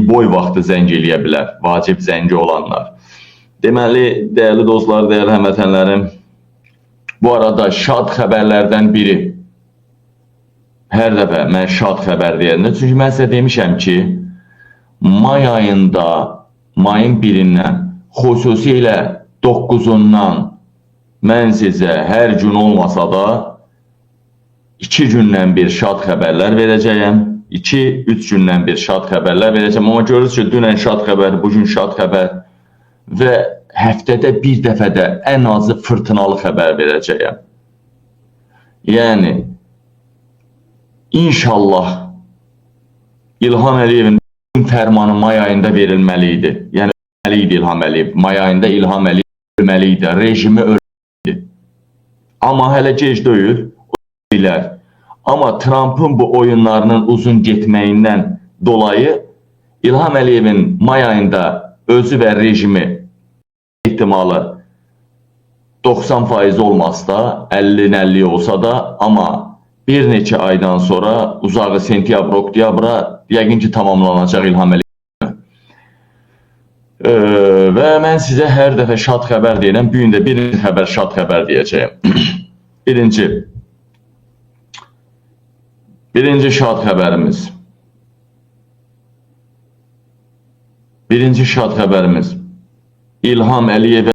boy vaxtı zəng eləyə bilər, vacib zəngi olanlar. Deməli, dəyərli dostlar, dəyərli həmvətənlərim, bu arada şad xəbərlərdən biri, hər dəfə mən şad xəbər deyəndə, çünki mən sizə demişəm ki, may ayında, mayın 1-dən, xüsusilə 9-undan mən sizə hər gün olmasa da 2 gündən bir şad xəbərlər verəcəyəm. 2-3 gündən bir şad xəbərlər verəcəm. Amma görürüz ki, dünən şad xəbər, bugün şad xəbər və həftədə bir dəfə də ən azı fırtınalı xəbər verəcəyəm. Yəni, inşallah İlham Əliyevin fərmanı may ayında verilməli idi. Yəni, ölməli idi İlham Əliyev. May ayında İlham Əliyev ölməli idi, rejimi ölməli idi. Amma hələ gec deyil, o bilər. Amma Trump'ın bu oyunlarının uzun getməyindən dolayı İlham Əliyevin may ayında özü və rejimi ehtimalı 90% olmasa da, 50-50 olsa da, amma bir neçə aydan sonra uzağı sentyabr, oktyabra yəqin ki tamamlanacaq İlham Əliyev. Və mən sizə hər dəfə şad xəbər deyirəm, bu gün də birinci xəbər şad xəbər deyəcəyim. Birinci şad xəbərimiz. Birinci şad xəbərimiz İlham Əliyevə